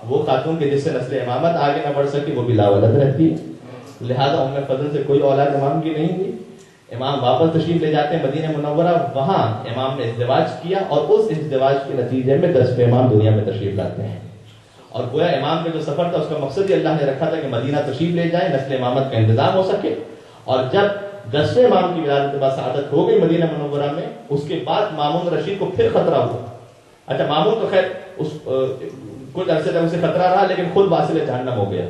وہ خاتون کے جس سے نسل امامت آگے نہ بڑھ سکی وہ بھی لاولد رہتی ہے، لہذا ام فضل سے کوئی اولاد امام کی نہیں ہوئی۔ امام واپس تشریف لے جاتے ہیں مدینہ منورہ، وہاں امام نے ازدواج کیا اور اس ازدواج کے نتیجے میں 10ویں امام دنیا میں تشریف لاتے ہیں۔ اور گویا امام کا جو سفر تھا اس کا مقصد ہی اللہ نے رکھا تھا کہ مدینہ تشریف لے جائے، نسل امامت کا انتظام ہو سکے، اور جب 10ویں امام کی ولادت بعد سعادت ہو گئی مدینہ منورہ میں، اس کے بعد مامون رشید کو پھر خطرہ ہوا۔ اچھا مامون تو خیر اس کچھ عرصے تک اسے خطرہ رہا، لیکن خود واصل جہنم ہو گیا،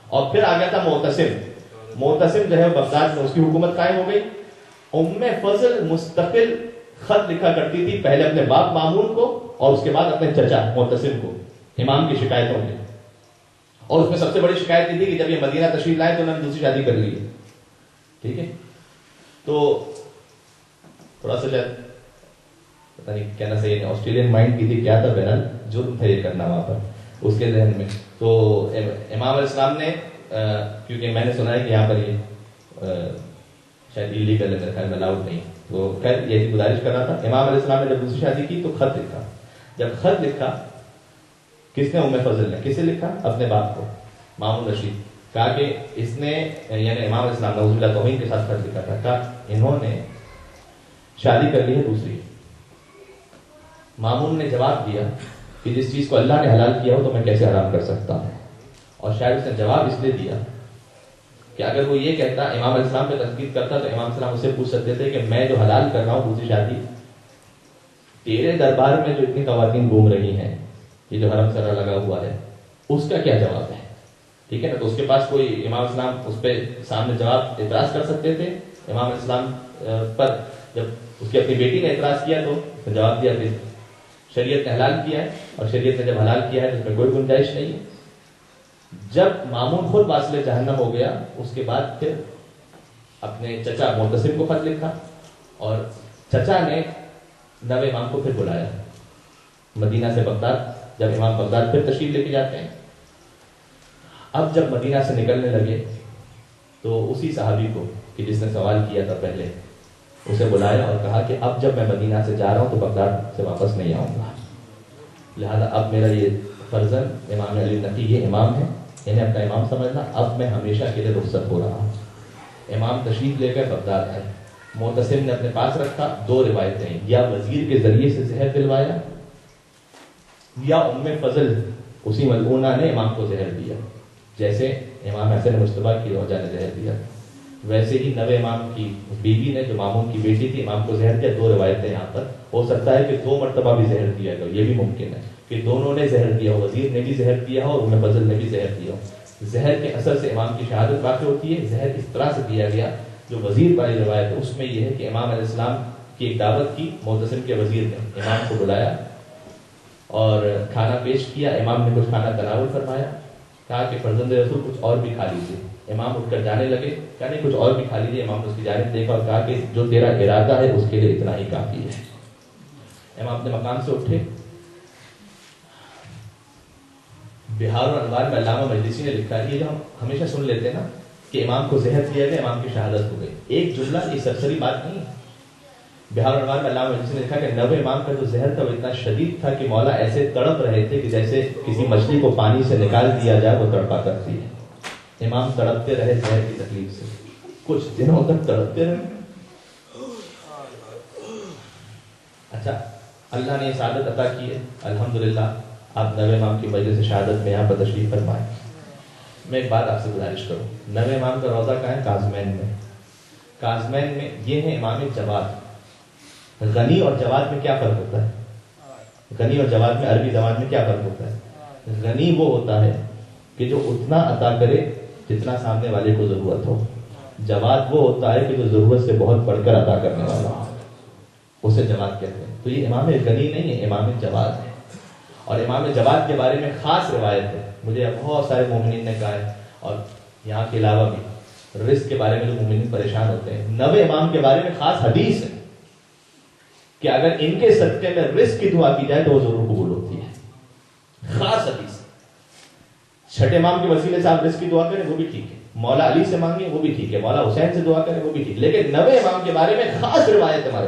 اور پھر آ گیا تھا معتصم جو ہے بغداد میں اس کی حکومت قائم ہو گئی۔ ام فضل مستقل خط لکھا کرتی تھی، پہلے اپنے باپ مامون کو اور اس کے بعد اپنے چچا معتصم کو امام کی شکایتوں میں، اور اس میں سب سے بڑی شکایت یہ تھی کہ جب یہ مدینہ تشریف لائے تو انہوں نے دوسری شادی کر لی ہے۔ ٹھیک ہے، تو تھوڑا سا شاید پتہ نہیں کہنا صحیح نہیں، آسٹریلین مائنڈ کی تھی کیا تھا، بہرحال جرم تھا یہ کرنا وہاں پر اس کے ذہن میں۔ تو امام علیہ السلام نے کیونکہ میں نے سنا ہے کہ یہاں پر یہ شاید ایلیگل ہے، میرے خیال میں الاؤڈ نہیں، تو خیر یہ گزارش کر رہا تھا۔ امام علیہ السلام نے جب دوسری شادی کی تو خط لکھا، جب خط لکھا کس نے؟ ام فضل نے۔ کسے لکھا؟ اپنے باپ کو مامون رشید، کہا کہ اس نے یعنی امام علیہ السلام نعوذ باللہ توہین کے ساتھ خط لکھا تھا، کہا انہوں نے شادی کر لی ہے دوسری۔ مامون نے جواب دیا کہ جس چیز کو اللہ نے حلال کیا ہو تو میں کیسے حرام کر سکتا ہوں، اور شاید اس نے جواب اس لیے دیا کہ اگر وہ یہ کہتا امام علیہ السلام پہ تنقید کرتا تو امام علیہ السلام اسے پوچھ سکتے تھے کہ میں جو حلال کر رہا ہوں دوسری شادی، تیرے دربار میں جو اتنی خواتین گھوم رہی ہیں، یہ جو حرم سرا لگا ہوا ہے، اس کا کیا جواب ہے؟ ٹھیک ہے نا، تو اس کے پاس کوئی امام علیہ السلام اس پہ سامنے جواب اعتراض کر سکتے تھے۔ امام علیہ السلام پر جب اس کی اپنی بیٹی نے اعتراض کیا تو جواب دیا کہ شریعت نے حلال کیا ہے، اور شریعت نے جب حلال کیا ہے تو اس میں کوئی گنجائش نہیں ہے۔ جب مامون خود واصل جہنم ہو گیا، اس کے بعد پھر اپنے چچا معتصم کو خط لکھا، اور چچا نے نوے امام کو پھر بلایا مدینہ سے بغداد۔ جب امام بغداد پھر تشریف لے کے جاتے ہیں، اب جب مدینہ سے نکلنے لگے تو اسی صحابی کو کہ جس نے سوال کیا تھا پہلے، اسے بلایا اور کہا کہ اب جب میں مدینہ سے جا رہا ہوں تو بغداد سے واپس نہیں آؤں گا، لہذا اب میرا یہ فرزند امام علی نقی یہ امام ہے، انہیں اپنا امام سمجھنا، اب میں ہمیشہ کے لیے رخصت ہو رہا ہوں۔ امام تشریف لے کر بغداد آئے، معتصم نے اپنے پاس رکھا، دو روایتیں، یا وزیر کے ذریعے سے زہر دلوایا، یا ام فضل اسی ملعونہ نے امام کو زہر دیا، جیسے امام حسن مجتبیٰ کی روجہ نے زہر دیا، ویسے ہی نوے امام کی بیوی نے جو مامون کی بیٹی تھی امام کو زہر دیا۔ دو روایتیں یہاں پر، ہو سکتا ہے کہ دو مرتبہ بھی زہر دیا گیا، یہ بھی ممکن ہے کہ دونوں نے زہر دیا ہو، وزیر نے بھی زہر دیا ہو اور ام فضل نے بھی زہر دیا ہو۔ زہر کے اثر سے امام کی شہادت واقع ہوتی ہے۔ زہر اس طرح سے دیا گیا، جو وزیر والی روایت ہے اس میں یہ ہے کہ امام علیہ السلام کی ایک دعوت کی، معتصم کے وزیر نے امام کو بلایا اور کھانا پیش کیا، امام نے کچھ کھانا تناول فرمایا، کہا کہ فرزند رسول کچھ اور بھی کھا لیجیے۔ امام اٹھ کر جانے لگے، کہا نہیں کچھ اور بھی کھا لیجیے۔ امام نے اس کی جانب دیکھا اور کہا کہ جو تیرا ارادہ ہے اس کے لیے اتنا ہی کافی ہے۔ امام اپنے مقام سے اٹھے۔ بہار الانوار میں علامہ مجلسی نے لکھا ہے، یہ جو ہم ہمیشہ سن لیتے ہیں نا کہ امام کو زہر دیا گیا، امام کی شہادت ہو گئی، ایک جملہ یہ سرسری بات نہیں ہے۔ بہار الانوار میں علامہ مجلسی نے لکھا کہ نوے امام کا جو زہر تھا وہ اتنا شدید تھا کہ مولا ایسے تڑپ رہے تھے کہ جیسے کسی مچھلی کو پانی سے نکال دیا جائے وہ تڑپا کرتی ہے۔ امام تڑپتے رہے زہر کی تکلیف سے، کچھ دنوں تک تڑپتے رہے۔ اچھا اللہ نے یہ سعادت عطا کی ہے، الحمدللہ آپ نوے امام کی وجہ سے شہادت میں یہاں پر تشریف فرمائیں۔ میں ایک بات آپ سے گزارش کروں، نوے امام کا روضہ کہاں ہے؟ کاظمین میں۔ کاظمین میں یہ ہے امام جواد۔ غنی اور جواد میں کیا فرق ہوتا ہے؟ غنی اور جواد میں عربی زبان میں کیا فرق ہوتا ہے؟ غنی وہ ہوتا ہے کہ جو اتنا عطا کرے جتنا سامنے والے کو ضرورت ہو، جواد وہ ہوتا ہے کہ جو ضرورت سے بہت بڑھ کر عطا کرنے والا ہو، اسے جواد کہتے ہیں۔ تو یہ امام غنی نہیں ہے، امام جواد ہے، اور امام جواد کے بارے میں خاص روایت ہے، مجھے بہت سارے مومنین نے کہا ہے، اور یہاں کے علاوہ بھی رزق کے بارے میں جو مومنین پریشان ہوتے ہیں، نوے امام کے بارے میں خاص حدیث ہے کہ اگر ان کے صدقے میں رزق کی دعا کی جائے تو وہ ضرور قبول ہوتی ہے، خاص حدیث۔ چھٹے امام کے وسیلے سے آپ رزق کی دعا کریں وہ بھی ٹھیک ہے، مولا علی سے مانگیں وہ بھی ٹھیک ہے، مولا حسین سے دعا کریں وہ بھی ٹھیک ہے، لیکن نوے امام کے بارے میں خاص روایت ہمارے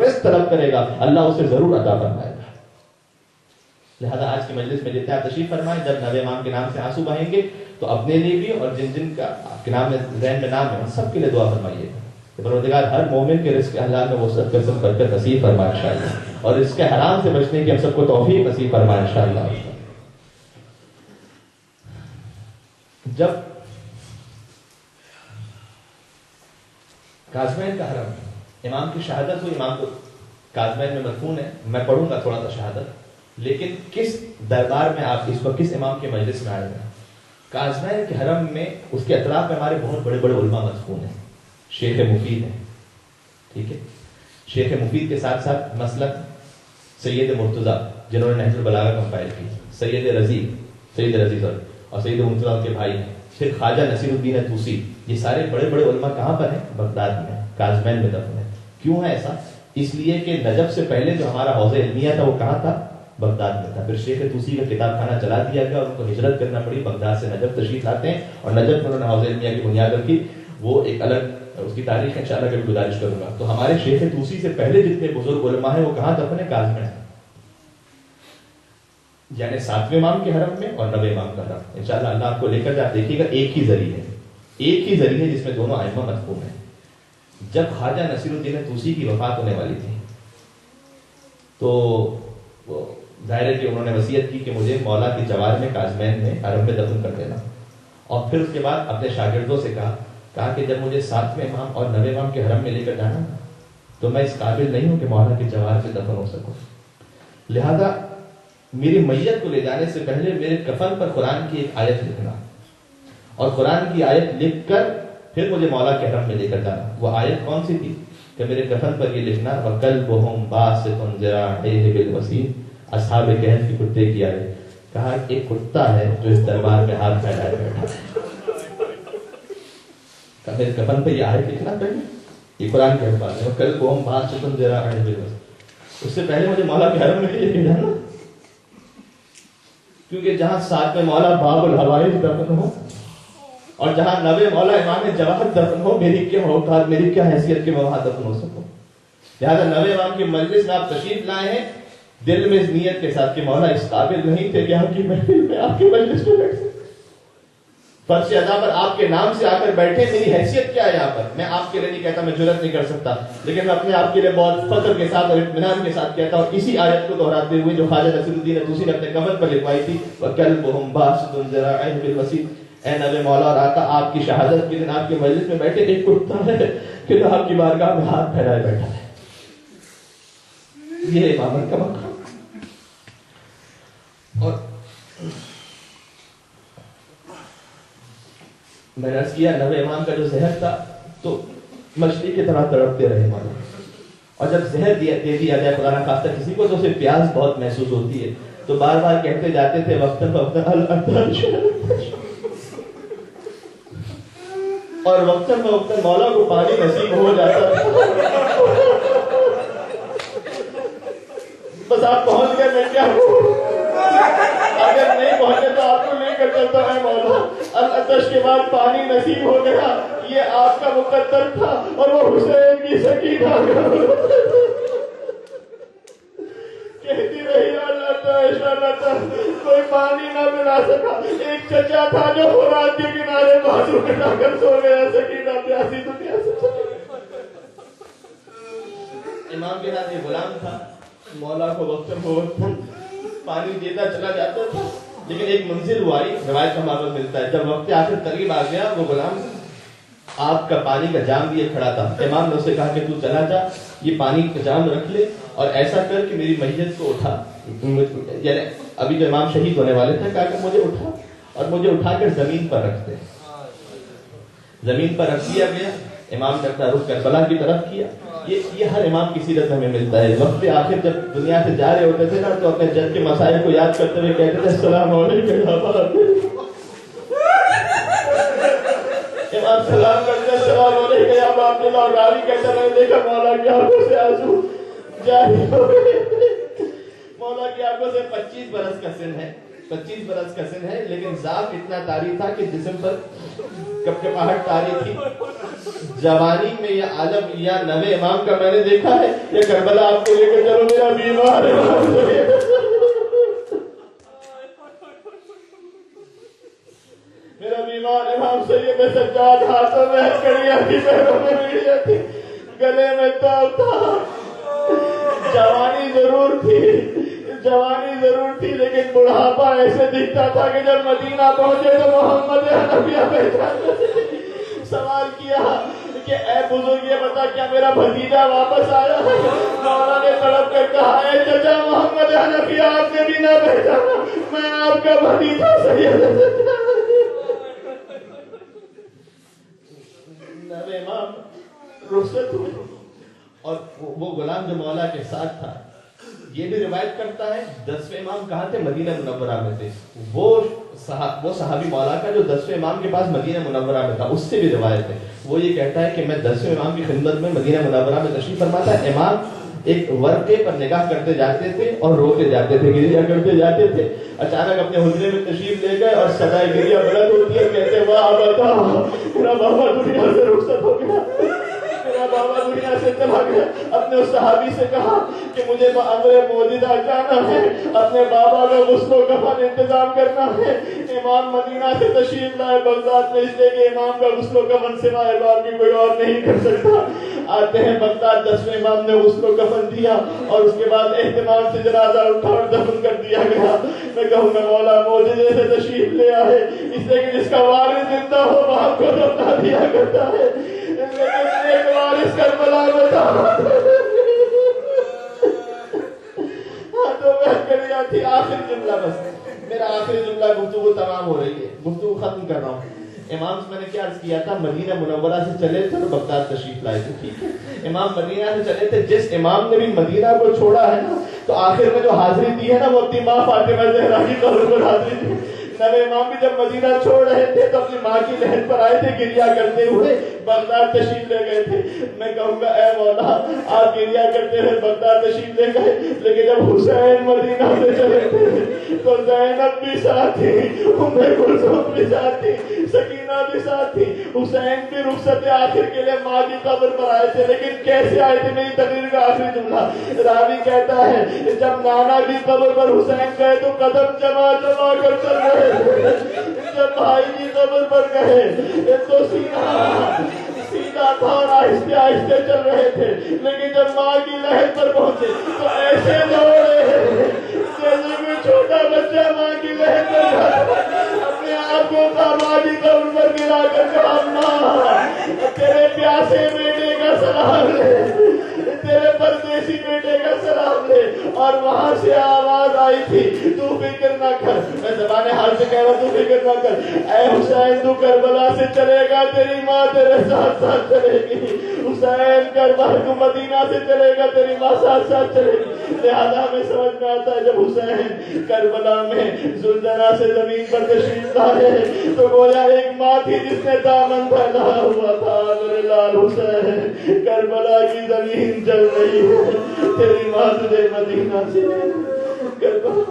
رزق طلب کرے گا، اللہ اسے ضرور عطا فرمائے گا۔ لہذا آج کی مجلس میں جتنے آپ تشریف فرمائیں، جب 90 امام کے نام سے آنسو بہیں گے تو اپنے لیے بھی اور جن جن کا آپ کے نام میں ذہن میں نام ہے ان سب کے لیے دعا فرمائیے کہ پروردگار ہر مومن کے رزق حلال میں وہ صدقہ سب برکت نصیب فرمائے انشاءاللہ، اور اس کے حرام سے بچنے کی ہم سب کو توفیق نصیب فرمائے انشاءاللہ۔ جب قازمین کا حرم امام کی شہادت ہوئی، امام کو قازمین میں مدفون ہے، میں پڑھوں گا تھوڑا سا شہادت، لیکن کس دربار میں آپ اس وقت کس امام کے مجلس میں آئے ہیں؟ قازمین کے حرم میں اس کے اطراف میں ہمارے بہت بڑے بڑے علماء مدفون ہیں، شیخ مفید ہیں، ٹھیک ہے، شیخ مفید کے ساتھ ساتھ مسلک سید مرتضیٰ جنہوں نے نہج البلاغہ کمپائل کی، سید رضی اور سید مرتضیٰ کے بھائی ہیں، پھر خواجہ نصیر الدین طوسی، یہ سارے بڑے بڑے علماء کہاں پر ہیں؟ بغداد میں، قازمین میں دفن ہے۔ کیوں ہے ایسا؟ اس لیے کہ نجف سے پہلے جو ہمارا حوض علمیہ تھا وہ کہاں تھا؟ بغداد میں تھا۔ پھر شیخ طوسی کا کتاب خانہ چلا دیا گیا اور ان کو ہجرت کرنا پڑی، بغداد سے نجف تشریف لاتے ہیں اور نجف میں انہوں نے حوض علمیہ کی بنیاد رکھی، وہ ایک الگ اس کی تاریخ انشاءاللہ کبھی گزارش کروں گا۔ تو ہمارے شیخ طوسی سے پہلے جتنے بزرگ علماء ہیں وہ کہاں دفن ہیں؟ قازمین ہیں، یعنی 7ویں امام کے حرم میں اور 9ویں امام کا حرم۔ انشاءاللہ اللہ آپ کو لے کر جا دیکھیے گا، ایک ہی ذریعہ ہے جس میں دونوں ائمہ مدفون ہیں۔ جب خواجہ نصیر الدین طوسی کی وفات ہونے والی تھی تو ظاہر ہے کہ انہوں نے وصیت کی کہ مجھے مولا کی جوار میں قازمین میں حرم میں دفن کر دینا، اور پھر اس کے بعد اپنے شاگردوں سے کہا کہ جب مجھے 7ویں امام اور 9ویں امام کے حرم میں لے کر جانا تو میں اس قابل نہیں ہوں کہ مولا کی جوار میں دفن ہو سکوں، لہذا میری میت کو لے جانے سے پہلے میرے کفن پر قرآن کی ایک آیت لکھنا، اور قرآن کی آیت لکھ کر پھر مجھے مولا کے حرم میں لے کر جانا۔ وہ آیت کون سی تھی کہ میرے کفن پر یہ لکھنا، وَقَلْبُهُمْ بَاسِطٌ ذِرَاعَيْهِ بِالْوَسِيلِ، اصحاب کہف کی کتے کی آیت، کہا ایک کتا ہے جو اس دربار میں ہاتھ پھیلائے بیٹھا ہے، کہ میرے کفن پر یہ آیت لکھنا پہلے، یہ قرآن کے الفاظ ہیں، وَقَلْبُهُمْ بَاسِطٌ ذِرَاعَيْهِ بِالْوَسِيلِ، اس سے پہلے مجھے مولا کے حرم میں لے کے جانا، کیونکہ جہاں 7ویں مولا باب الحوائج دفن ہو اور جہاں 9ویں مولا امام جواہر دفن ہو، میری کیا اوقات، میری کیا حیثیت کے میں وہاں دفن ہو سکوں؟ لہٰذا 9ویں امام کی مجلس میں آپ تشریف لائے ہیں دل میں اس نیت کے ساتھ کہ مولا اس قابل نہیں تھے کہ آپ کی محفل میں آپ کی مجلس میں بیٹھ سکتے، فرش ادا پر آپ کے نام سے آ کر بیٹھے، میری حیثیت کیا ہے یہاں پر؟ میں آپ کے لیے نہیں کہتا، میں جرات نہیں کر سکتا، لیکن میں اپنے آپ کے لیے بہت فخر کے ساتھ اور اطمینان کے ساتھ کہتا ہوں، اسی آیت کو دہراتے ہوئے جو خواجہ نصیر الدین طوسی نے اپنے کفن پر لکھوائی تھی، وَكَلْبُهُمْ بَاسِطٌ ذِرَاعَيْهِ بِالْوَسِيلِ، اے نبی مولا اور آقا، آپ کی شہادت کے دن آپ کی مجلس میں بیٹھے ایک کتا ہے کہ جو آپ کی بارگاہ میں ہاتھ پھیلائے بیٹھا ہے، یہ امامت کا مقام۔ اور میں نے عرض کیا 9ویں امام کا جو زہر تھا تو مچھلی کی طرح تڑپتے رہے مولا، اور جب زہر دے دیا جائے خدا نخواستہ کسی کو تو اسے پیاس بہت محسوس ہوتی ہے، تو بار بار کہتے جاتے تھے وقتاً فوقتاً العطش، اور وقتاً فوقتاً مولا کو پانی نصیب ہو جاتا تھا، بس آپ پہنچ گئے، میں کیا ہوں، اگر نہیں پہنچے تو آپ کو لے کر چلتا ہے مولا، العطش کے بعد پانی نصیب ہو گیا، یہ آپ کا مقدر تھا، اور وہ حسین کی سکینہ کہتی رہی العطش، کوئی پانی نہ ملا سکا، ایک چچا تھا جو فرات کے کنارے بازو کٹا کر سو گیا، سکینہ پیاسی دنیا سے۔ امام کے ہاتھ یہ غلام تھا، مولا کو وقتاً فوقتاً پانی دیتا چلا جاتا تھا، لیکن ایک منزل ہوا، روایت کا ہمارا ملتا ہے، جب وقت آخر قریب آ گیا وہ غلام آپ کا پانی کا جام لیے کھڑا تھا، امام نے اسے کہا کہ تو چلا جا، یہ پانی کا جام رکھ لے اور ایسا کر کہ میری میت کو اٹھا، یعنی ابھی جو امام شہید ہونے والے تھے، کہا کہ مجھے اٹھا اور مجھے اٹھا کر زمین پر رکھ دے۔ زمین پر رکھ دیا گیا، امام نے اپنا رخ کربلا کی طرف کیا۔ یہ ہر امام کی سیرت ہمیں ملتا ہے، وقت آخر جب دنیا سے جا رہے ہوتے تھے نا تو اپنے جد کے مسائل کو یاد کرتے ہوئے کہتے تھے السلام علیکم، امام سلام کرتے السلام علیکم یا ابا عبداللہ، اور راوی کہتا میں دیکھا مولا کی آنکھوں سے آنسو جاری ہو گئے، مولا کی آنکھوں سے 25 برس کا سن ہے، 25 برس کا سن ہے، لیکن ذات اتنا طاری تھا کہ جسم پر کپکپاہٹ طاری تھی، جوانی میں یہ عالم یا نوے امام کا میں نے دیکھا ہے، یا کربلا آپ کو لے کے چلو میرا بیمار ہے، میرا بیمار امام سید سجاد، ہاتھوں میں ہتھکڑیاں تھی، پیروں میں بیڑیاں تھی، گلے میں تاب تھا. جوانی ضرور تھی لیکن بڑھاپا ایسے دکھتا تھا کہ جب مدینہ پہنچے تو محمد حنفیہ پہچان. سوال کیا کہ اے بزرگ یہ بتا کیا میرا بھتیجا واپس آیا؟ مولا نے تڑپ کر کہا اے چچا محمد حنفیہ آپ نے بھی نہ پہچانا، میں آپ کا بھتیجا سید نوے امام رخصت ہوئے اور وہ غلام جو مولا کے ساتھ تھا یہ بھی روایت کرتا ہے 10ویں امام کہاں تھے؟ مدینہ منورہ میں تھے. وہ صحابی مولا کا جو 10ویں امام کے پاس مدینہ منورہ میں تھا اس سے بھی روایت ہے. وہ یہ کہتا ہے کہ میں 10ویں امام کی خدمت میں مدینہ منورہ میں تشریف فرما تھا. امام ایک ورقے پر نگاہ کرتے جاتے تھے اور روتے جاتے تھے، گریہ کرتے جاتے تھے. اچانک اپنے حجرے میں تشریف لے گئے اور صدائے گریہ بلند ہوتی ہے، کہتے واہ بتا میرا بابا دنیا سے رخصت ہو گیا، میرا بابا دنیا سے چلا گیا. اپنے اس صحابی سے کہا کہ مجھے امر موجودہ جانا ہے، اپنے بابا کا غسل و کفن انتظام کرنا ہے. امام مدینہ سے تشریف لائے بغداد میں، اس لیے کہ امام کا غسل و کفن سوائے باقی کوئی اور نہیں کر سکتا. آتے ہیں بغداد، 10ویں امام نے غسل و کفن دیا اور اس کے بعد اہتمام سے جنازہ اٹھا اور دفن کر دیا گیا. میں کہوں گا مولا موجودے سے تشریف لے آئے، اس لیے کہ جس کا وارث زندہ ہو وہاں کو دفنا دیا کرتا ہے. لیکن ایک وارث کربلا میں تھا، تو بہتریا تھی. آخری جملہ، بس میرا آخری جملہ، گفتگو تمام ہو رہی ہے، گفتگو ختم کر رہا ہوں. امام سے میں نے کیا عرض کیا تھا؟ مدینہ منورہ سے چلے تھے تو بغداد تشریف لائے تھے. ٹھیک ہے، امام مدینہ سے چلے تھے. جس امام نے بھی مدینہ کو چھوڑا ہے نا تو آخر میں جو حاضری دی ہے نا وہ اپنی ماں فاطمہ زہرا کی قبر پر حاضری دی. نوے امام بھی جب مدینہ چھوڑ رہے تھے تو اپنی ماں کی لہر پر آئے تھے، گریہ کرتے ہوئے بغداد تشریف لے گئے تھے. میں کہوں گا اے مولا آپ گریہ کرتے ہوئے بغداد تشریف لے گئے، لیکن جب حسین مدینہ سے چلے تھے تو زینب بھی ساتھ تھی، ام کلثوم بھی ساتھ تھی، سکینہ بھی ساتھ تھی. حسین بھی رخصت آخر کے لیے ماں کی قبر پر آئے تھے، لیکن کیسے آئے تھے؟ میری تقریر کا آخری جملہ، راوی کہتا ہے جب نانا کی قبر پر حسین گئے تو قدم جما جما کر چل رہے، جب بھائی کی قبر پر گئے تو سیدھا تھا اور آہستہ آہستہ چل رہے تھے، لیکن جب ماں کی لہر پر پہنچے تو ایسے دوڑے جیسے کوئی چھوٹا بچہ ماں کی لہر پر جاتا، اپنے آپ کو ماں کی قبر پر گرا کر کہا ماں تیرے پیاسے بیٹے کا سلام لے، تیرے پردیسی بیٹے کا سلام لے. اور وہاں سے آواز آئی تھی تو فکر نہ کر، میں زبان حال سے کہہ رہا ہوں تو فکر نہ کر، اے حسین تو کربلا سے چلے گا، تیری ماں تیرے ساتھ ساتھ چلے گی. حسین کربلا تو مدینہ سے چلے گا، تیری ماں ساتھ ساتھ چلے گی. لہذا ہمیں سمجھ میں آتا ہے جب حسین کربلا میں زلزلہ سے زمین پر تشریف لائے تو گویا ایک ماں تھی جس نے دامن پھیلایا ہوا تھا. میرے لال حسین کربلا کی زمین چل رہی ہے، تیری ماں تجھے مدینہ سے کربلا.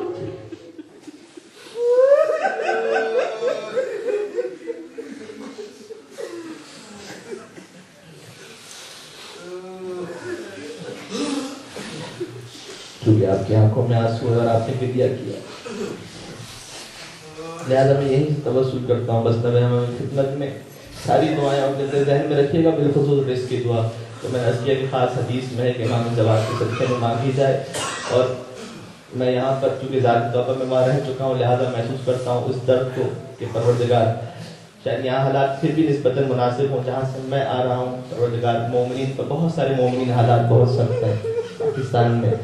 چونکہ آپ کی آنکھوں میں آنسو ہے اور آپ نے گریہ کیا، لہٰذا میں یہی توسل کرتا ہوں. بس نبی ہمیں خدمت میں ساری دعائیں اپنے ذہن میں رکھیے گا، بالخصوص رزق کی دعا. تو میں نے عرض کیا کہ خاص حدیث میں ہے کہ امام جواد کے صدقے میں مانگی جائے. اور میں یہاں پر چونکہ ذاتی طور پر میں وہاں رہ چکا ہوں، لہٰذا محسوس کرتا ہوں اس درد کو کہ پروردگار شاید یہاں حالات پھر بھی نسبتاً مناسب ہوں جہاں سے میں آ رہا ہوں. پروردگار مومنین پر بہت سارے مومنین حالات بہت سخت ہیں. پاکستان میں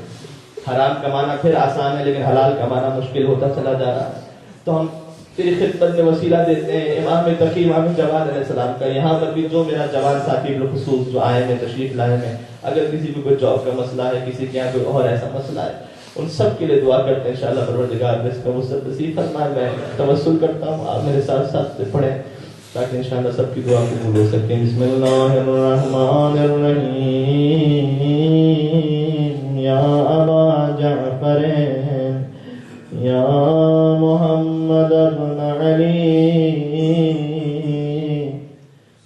حرام کمانا پھر آسان ہے لیکن حلال کمانا مشکل ہوتا چلا جا رہا ہے. تو ہم تیری خدمت میں وسیلہ دیتے ہیں امام تقی امام جواد علیہ السلام کا. یہاں پر بھی جو میرا جوان ساتھی بالخصوص جو آئے ہیں تشریف لائے ہیں، اگر کسی کو کوئی جاب کا مسئلہ ہے، کسی کے یہاں کوئی اور ایسا مسئلہ ہے، ان سب کے لیے دعا کرتے ہیں انشاءاللہ پروردگار رزق کا وسعت نصیب فرمائے. میں توسل کرتا ہوں آپ میرے ساتھ ساتھ پڑھیں تاکہ انشاءاللہ سب کی دعا قبول ہو سکے. بسم اللہ الرحمن الرحیم. یا ابا جعفر یا محمد ابن علی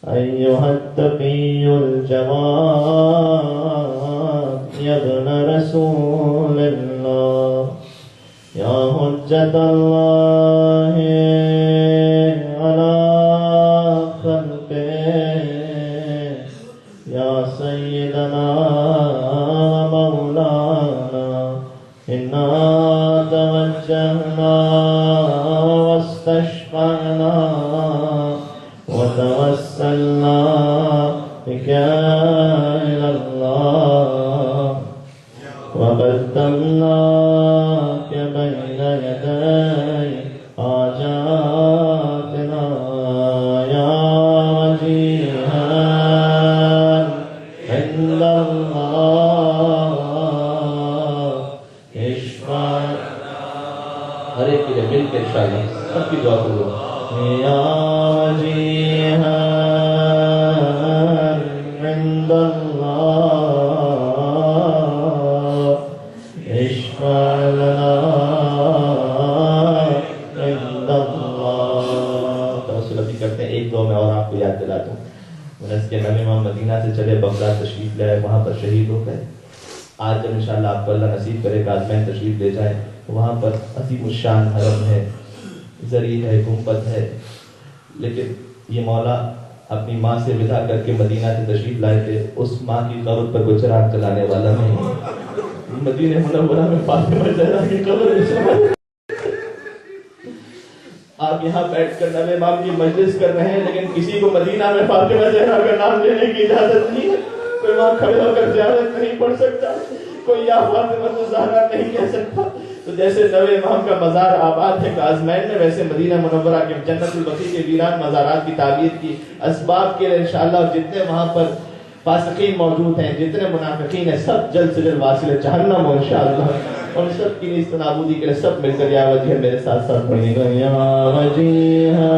ایوہ أيها التقي الجواد يا ابن رسول الله يا حجة الله على خلقه يا سيدنا مولانا إنا توجهنا واستشفعنا وتوسلنا بك إلى الله وقدمناك بين يدي حاجاتنا يا وجيها عند الله اشفع ہر ایک کے لیے مل کے انشاءاللہ سب کی دعا کرو يا وجيها عند الله اشفع لنا عند الله. توسل ابھی کرتے ہیں. ایک دو میں اور آپ کو یاد دلا دوں. انس کے نبی امام مدینہ سے چلے بغداد تشریف لے آئے, وہاں پر شہید ہو گئے. آج جب انشاءاللہ آپ کو اللہ نصیب کرے گا آزمین تشریف لے جائیں, وہاں پر عظیم الشان حرم ہے, زرعی ہے, گنبد ہے, لیکن یہ مولا اپنی ماں سے ودا کر کے مدینہ سے تشریف لائے تھے. اس ماں کی قبر پر کوئی چراغ چلانے والا نہیں. مدینہ منورہ میں فاطمہ زہرا کی قبر ہے. آپ یہاں بیٹھ کر نبی امام کی مجلس کر رہے ہیں, لیکن کسی کو مدینہ میں فاطمہ زہرا کا نام لینے کی اجازت نہیں ہے. کوئی وہاں کھڑے ہو کر زیارت نہیں پڑھ سکتا, کوئی یا فاطمہ زہرا نہیں کہہ سکتا. تو جیسے نبی امام کا مزار آباد ہے کازمین میں, ویسے مدینہ منورہ کے جنت البقیع کے ویران مزارات کی تعبیر کی اسباب کے لیے انشاءاللہ, اور جتنے وہاں پر فاسقین موجود ہیں, جتنے منافقین ہیں, سب جلد سے جلد واصل جہنم ہو انشاءاللہ. اور سب کی نیست نابودی کے لیے سب مل کر یا وجیہ میرے ساتھ ساتھ پڑھیں گے. یا وجیہا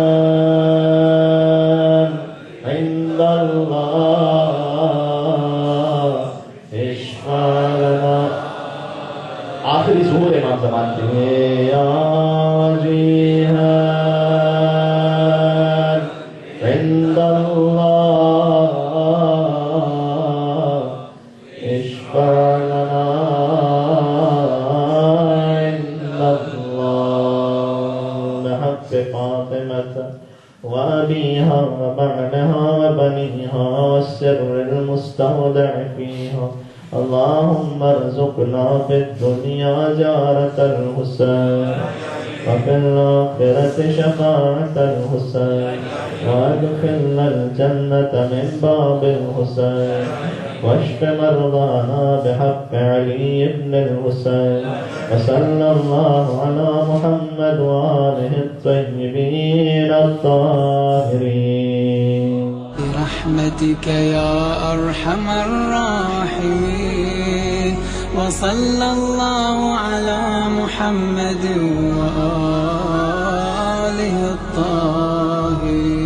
عند اللہ اشفع لنا. آخری ظہور امام زمان کے یا وجیہا عند اللہ اشفع لنا عند اللہ بحق فاطمة وأبيها وبعدها وبنيها والسر المستودع فيها. اللهم ارزقنا في الدنيا زيارة الحسين وفي الآخرة شفاعة الحسين وادخلنا الجنة من باب الحسين واشف مرضانا بحق علي بن الحسين. وصلى الله على محمد وآله الطيبين الطاهرين برحمتك يا أرحم الراحمين. وصلى الله على محمد وآله الطاهرين.